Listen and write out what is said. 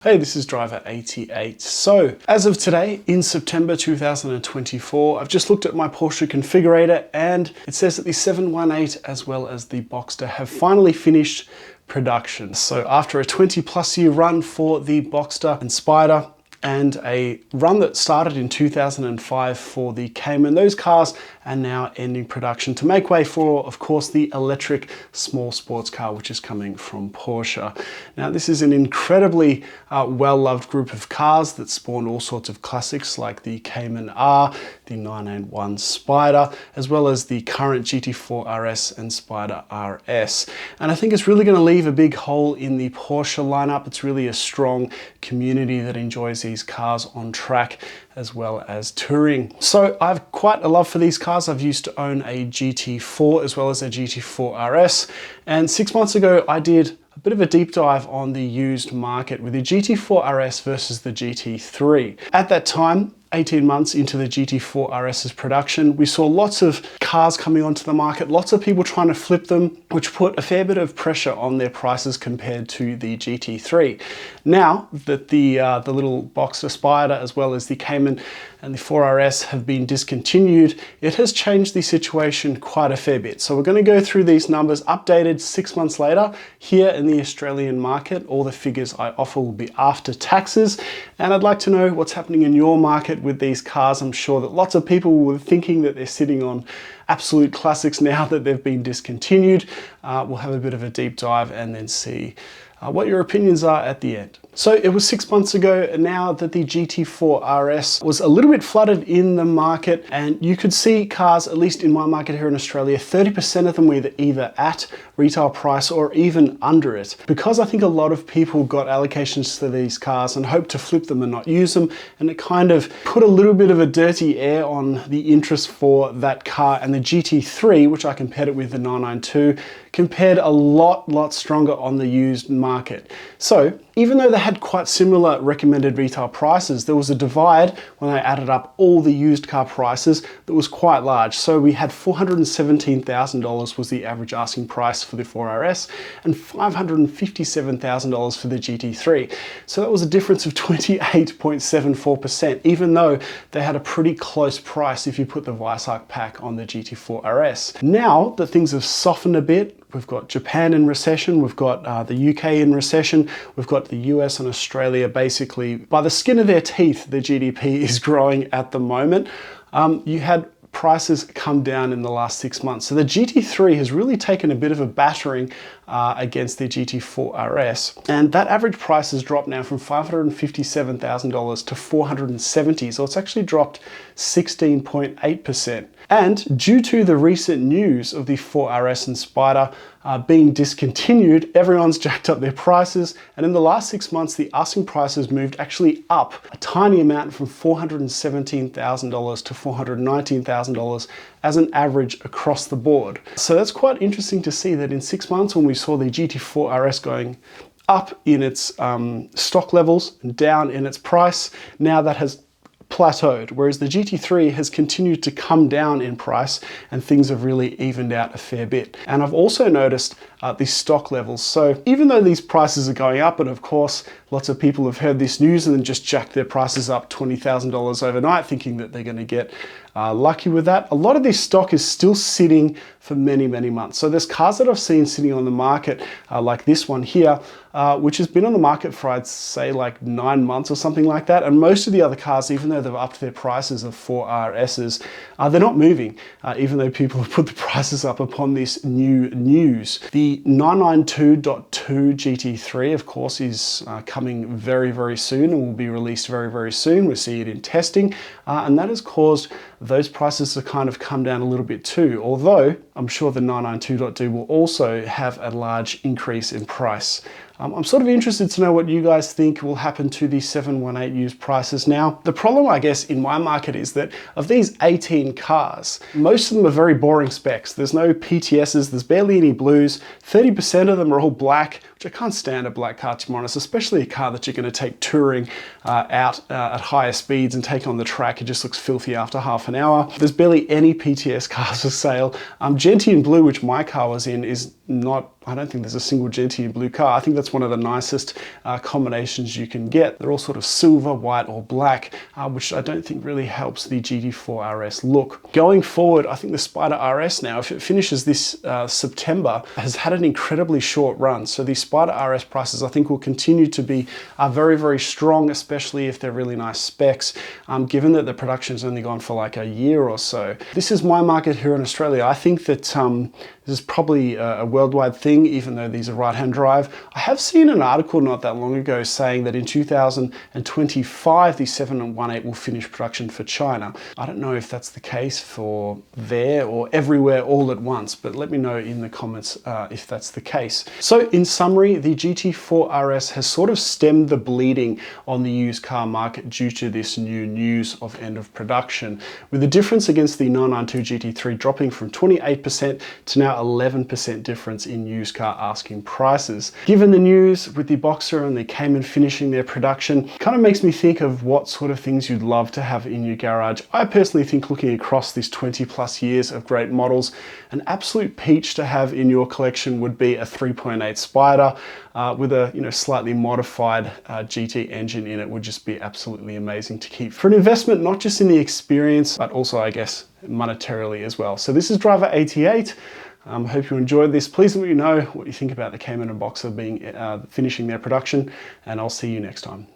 Hey, this is Driver88. So, as of today, in September 2024, I've just looked at my Porsche configurator and it says that the 718 as well as the Boxster have finally finished production. So after a 20+ year run for the Boxster and Spyder, and a run that started in 2005 for the Cayman, those cars are now ending production to make way for, of course, the electric small sports car, which is coming from Porsche. Now, this is an incredibly well-loved group of cars that spawned all sorts of classics like the Cayman R, the 981 Spyder, as well as the current GT4 RS and Spyder RS. And I think it's really going to leave a big hole in the Porsche lineup. It's really a strong community that enjoys these cars on track as well as touring. So I have quite a love for these cars. I've used to own a GT4 as well as a GT4 RS, and 6 months ago I did a bit of a deep dive on the used market with the GT4 RS versus the GT3. At that time, 18 months into the GT4 RS's production, we saw lots of cars coming onto the market, lots of people trying to flip them, which put a fair bit of pressure on their prices compared to the GT3. Now that the little Boxster Spyder as well as the Cayman and the 4RS have been discontinued, it has changed the situation quite a fair bit. So we're going to go through these numbers updated 6 months later here in the Australian market. All the figures I offer will be after taxes, and I'd like to know what's happening in your market with these cars. I'm sure that lots of people were thinking that they're sitting on absolute classics now that they've been discontinued. We'll have a bit of a deep dive and then see what your opinions are at the end. So it was 6 months ago now that the GT4 RS was a little bit flooded in the market, and you could see cars, at least in my market here in Australia, 30% of them were either at retail price or even under it. Because I think a lot of people got allocations to these cars and hoped to flip them and not use them, and it kind of put a little bit of a dirty air on the interest for that car. And the GT3, which I compared it with the 992, compared a lot stronger on the used market. So even though they had quite similar recommended retail prices, there was a divide when I added up all the used car prices that was quite large. So we had $417,000 was the average asking price for the 4RS and $557,000 for the GT3. So that was a difference of 28.74%, even though they had a pretty close price if you put the Weissach pack on the GT4 RS. Now that things have softened a bit, we've got Japan in recession, we've got the UK in recession, we've got the US and Australia basically by the skin of their teeth. The GDP is growing at the moment. You had prices come down in the last 6 months. So the GT3 has really taken a bit of a battering against the GT4 RS. And that average price has dropped now from $557,000 to $470,000. So it's actually dropped 16.8%. And due to the recent news of the 4RS and Spyder being discontinued, everyone's jacked up their prices. And in the last 6 months, the asking prices moved actually up a tiny amount from $417,000 to $419,000 as an average across the board. So that's quite interesting to see that in 6 months, when we saw the GT4 RS going up in its stock levels and down in its price, now that has plateaued, whereas the GT3 has continued to come down in price and things have really evened out a fair bit. And I've also noticed the stock levels. So even though these prices are going up, and of course lots of people have heard this news and then just jacked their prices up $20,000 overnight thinking that they're going to get lucky with that, a lot of this stock is still sitting for many months. So there's cars that I've seen sitting on the market like this one here, which has been on the market for, I'd say, like 9 months or something like that. And most of the other cars, even though they've upped their prices of 4RSs, they're not moving, even though people have put the prices up upon this new news. The 992.2 GT3, of course, is coming very soon and will be released very soon. We'll see it in testing, and that has caused those prices to kind of come down a little bit too, although I'm sure the 992.2 will also have a large increase in price. I'm sort of interested to know what you guys think will happen to the 718 used prices now. The problem, I guess, in my market is that of these 18 cars, most of them are very boring specs. There's no PTSs, there's barely any blues, 30% of them are all black, which I can't stand a black car, to be honest, especially a car that you're going to take touring out at higher speeds and take on the track. It just looks filthy after half an hour. There's barely any PTS cars for sale. Gentian Blue, which my car was in, is not, I don't think there's a single Gentian Blue car. I think that's one of the nicest combinations you can get. They're all sort of silver, white or black, which I don't think really helps the GT4 RS look. Going forward, I think the Spider RS now, if it finishes this September, has had an incredibly short run. So the Spider RS prices I think will continue to be very, very strong, especially if they're really nice specs, given that the production's only gone for like a year or so. This is my market here in Australia. I think that this is probably a worldwide thing, even though these are right-hand drive. I have seen an article not that long ago saying that in 2025, the 718 will finish production for China. I don't know if that's the case for there or everywhere all at once, but let me know in the comments if that's the case. So in summary, the GT4 RS has sort of stemmed the bleeding on the used car market due to this new news of end of production, with the difference against the 992 GT3 dropping from 28% to now 11% difference in used car asking prices. Given the news with the Boxster and the Cayman finishing their production, kind of makes me think of what sort of things you'd love to have in your garage. I personally think, looking across these 20+ years of great models, an absolute peach to have in your collection would be a 3.8 Spider with a slightly modified GT engine in it. Would just be absolutely amazing to keep for an investment, not just in the experience, but also, I guess, monetarily as well. So this is Driver 88. Hope you enjoyed this. Please let me know what you think about the Cayman and Boxster being finishing their production, and I'll see you next time.